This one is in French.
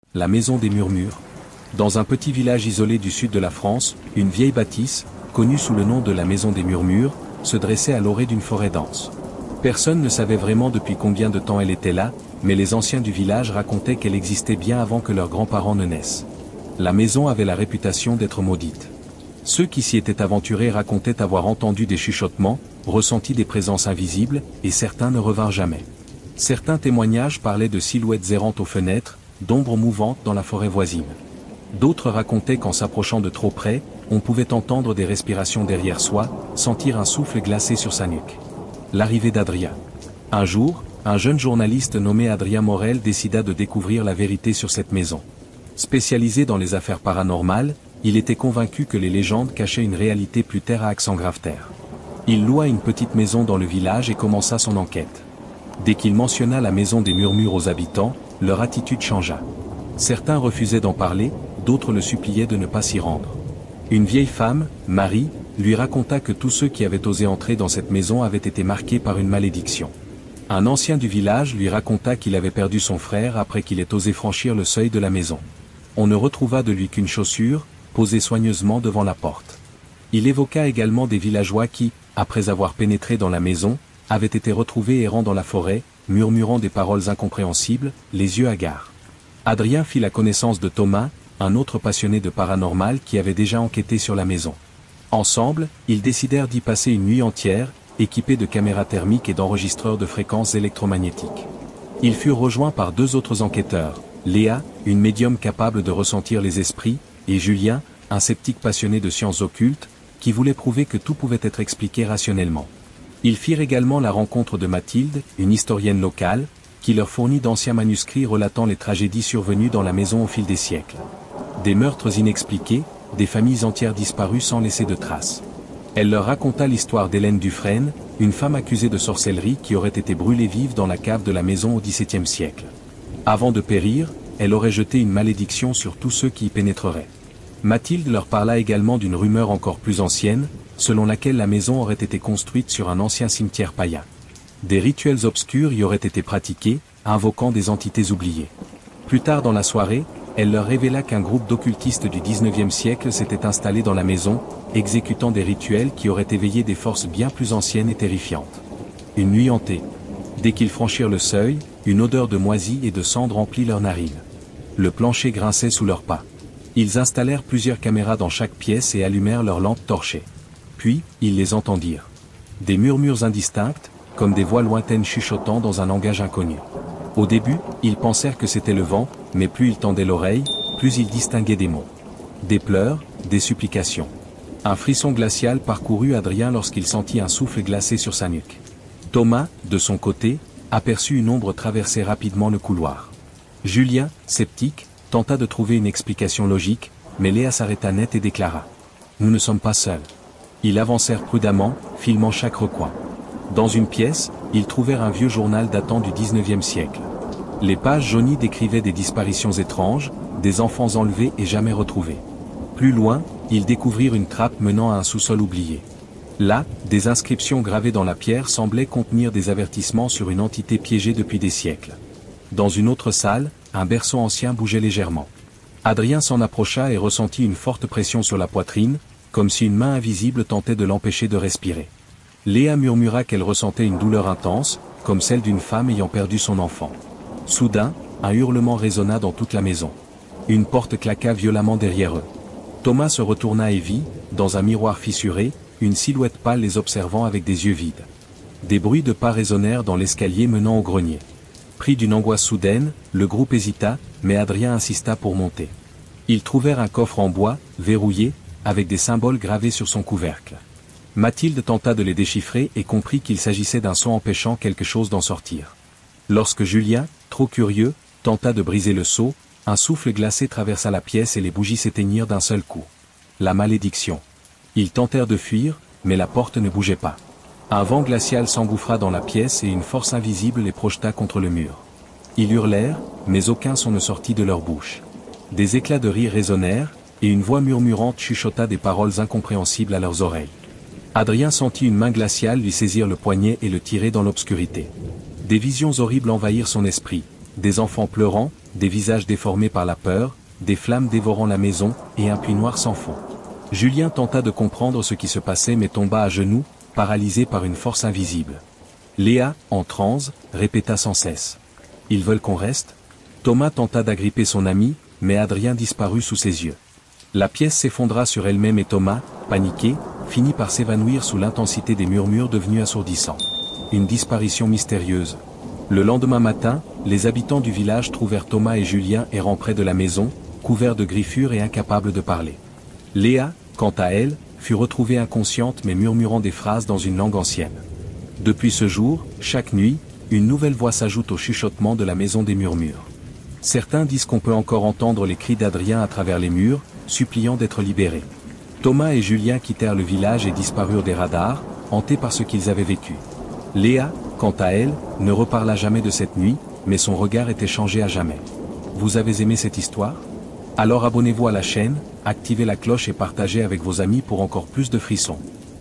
La maison des murmures. Dans un petit village isolé du sud de la France, une vieille bâtisse, connue sous le nom de la maison des murmures, se dressait à l'orée d'une forêt dense. Personne ne savait vraiment depuis combien de temps elle était là, mais les anciens du village racontaient qu'elle existait bien avant que leurs grands-parents ne naissent. La maison avait la réputation d'être maudite. Ceux qui s'y étaient aventurés racontaient avoir entendu des chuchotements, ressenti des présences invisibles, et certains ne revinrent jamais. Certains témoignages parlaient de silhouettes errantes aux fenêtres, d'ombres mouvantes dans la forêt voisine. D'autres racontaient qu'en s'approchant de trop près, on pouvait entendre des respirations derrière soi, sentir un souffle glacé sur sa nuque. L'arrivée d'Adrien. Un jour, un jeune journaliste nommé Adrien Morel décida de découvrir la vérité sur cette maison. Spécialisé dans les affaires paranormales, il était convaincu que les légendes cachaient une réalité plus terre à accent grave-terre. Il loua une petite maison dans le village et commença son enquête. Dès qu'il mentionna la maison des murmures aux habitants, leur attitude changea. Certains refusaient d'en parler, d'autres le suppliaient de ne pas s'y rendre. Une vieille femme, Marie, lui raconta que tous ceux qui avaient osé entrer dans cette maison avaient été marqués par une malédiction. Un ancien du village lui raconta qu'il avait perdu son frère après qu'il ait osé franchir le seuil de la maison. On ne retrouva de lui qu'une chaussure, posée soigneusement devant la porte. Il évoqua également des villageois qui, après avoir pénétré dans la maison, avaient été retrouvés errant dans la forêt, murmurant des paroles incompréhensibles, les yeux hagards. Adrien fit la connaissance de Thomas, un autre passionné de paranormal qui avait déjà enquêté sur la maison. Ensemble, ils décidèrent d'y passer une nuit entière, équipés de caméras thermiques et d'enregistreurs de fréquences électromagnétiques. Ils furent rejoints par deux autres enquêteurs, Léa, une médium capable de ressentir les esprits, et Julien, un sceptique passionné de sciences occultes, qui voulait prouver que tout pouvait être expliqué rationnellement. Ils firent également la rencontre de Mathilde, une historienne locale, qui leur fournit d'anciens manuscrits relatant les tragédies survenues dans la maison au fil des siècles. Des meurtres inexpliqués, des familles entières disparues sans laisser de traces. Elle leur raconta l'histoire d'Hélène Dufresne, une femme accusée de sorcellerie qui aurait été brûlée vive dans la cave de la maison au XVIIe siècle. Avant de périr, elle aurait jeté une malédiction sur tous ceux qui y pénétreraient. Mathilde leur parla également d'une rumeur encore plus ancienne, selon laquelle la maison aurait été construite sur un ancien cimetière païen. Des rituels obscurs y auraient été pratiqués, invoquant des entités oubliées. Plus tard dans la soirée, elle leur révéla qu'un groupe d'occultistes du XIXe siècle s'était installé dans la maison, exécutant des rituels qui auraient éveillé des forces bien plus anciennes et terrifiantes. Une nuit hantée. Dès qu'ils franchirent le seuil, une odeur de moisi et de cendres remplit leurs narines. Le plancher grinçait sous leurs pas. Ils installèrent plusieurs caméras dans chaque pièce et allumèrent leurs lampes torchées. Puis, ils les entendirent. Des murmures indistincts, comme des voix lointaines chuchotant dans un langage inconnu. Au début, ils pensèrent que c'était le vent, mais plus ils tendaient l'oreille, plus ils distinguaient des mots. Des pleurs, des supplications. Un frisson glacial parcourut Adrien lorsqu'il sentit un souffle glacé sur sa nuque. Thomas, de son côté, aperçut une ombre traverser rapidement le couloir. Julien, sceptique, tenta de trouver une explication logique, mais Léa s'arrêta net et déclara « Nous ne sommes pas seuls ». Ils avancèrent prudemment, filmant chaque recoin. Dans une pièce, ils trouvèrent un vieux journal datant du XIXe siècle. Les pages jaunies décrivaient des disparitions étranges, des enfants enlevés et jamais retrouvés. Plus loin, ils découvrirent une trappe menant à un sous-sol oublié. Là, des inscriptions gravées dans la pierre semblaient contenir des avertissements sur une entité piégée depuis des siècles. Dans une autre salle, un berceau ancien bougeait légèrement. Adrien s'en approcha et ressentit une forte pression sur la poitrine, comme si une main invisible tentait de l'empêcher de respirer. Léa murmura qu'elle ressentait une douleur intense, comme celle d'une femme ayant perdu son enfant. Soudain, un hurlement résonna dans toute la maison. Une porte claqua violemment derrière eux. Thomas se retourna et vit, dans un miroir fissuré, une silhouette pâle les observant avec des yeux vides. Des bruits de pas résonnèrent dans l'escalier menant au grenier. Pris d'une angoisse soudaine, le groupe hésita, mais Adrien insista pour monter. Ils trouvèrent un coffre en bois, verrouillé, avec des symboles gravés sur son couvercle. Mathilde tenta de les déchiffrer et comprit qu'il s'agissait d'un son empêchant quelque chose d'en sortir. Lorsque Julien, trop curieux, tenta de briser le sceau, un souffle glacé traversa la pièce et les bougies s'éteignirent d'un seul coup. La malédiction. Ils tentèrent de fuir, mais la porte ne bougeait pas. Un vent glacial s'engouffra dans la pièce et une force invisible les projeta contre le mur. Ils hurlèrent, mais aucun son ne sortit de leur bouche. Des éclats de rire résonnèrent, et une voix murmurante chuchota des paroles incompréhensibles à leurs oreilles. Adrien sentit une main glaciale lui saisir le poignet et le tirer dans l'obscurité. Des visions horribles envahirent son esprit, des enfants pleurant, des visages déformés par la peur, des flammes dévorant la maison, et un puits noir sans fond. Julien tenta de comprendre ce qui se passait mais tomba à genoux, paralysé par une force invisible. Léa, en transe, répéta sans cesse. « Ils veulent qu'on reste ?» Thomas tenta d'agripper son ami, mais Adrien disparut sous ses yeux. La pièce s'effondra sur elle-même et Thomas, paniqué, finit par s'évanouir sous l'intensité des murmures devenus assourdissants. Une disparition mystérieuse. Le lendemain matin, les habitants du village trouvèrent Thomas et Julien errant près de la maison, couverts de griffures et incapables de parler. Léa, quant à elle, fut retrouvée inconsciente mais murmurant des phrases dans une langue ancienne. Depuis ce jour, chaque nuit, une nouvelle voix s'ajoute au chuchotement de la maison des murmures. Certains disent qu'on peut encore entendre les cris d'Adrien à travers les murs, suppliant d'être libérés. Thomas et Julien quittèrent le village et disparurent des radars, hantés par ce qu'ils avaient vécu. Léa, quant à elle, ne reparla jamais de cette nuit, mais son regard était changé à jamais. Vous avez aimé cette histoire? Alors abonnez-vous à la chaîne, activez la cloche et partagez avec vos amis pour encore plus de frissons.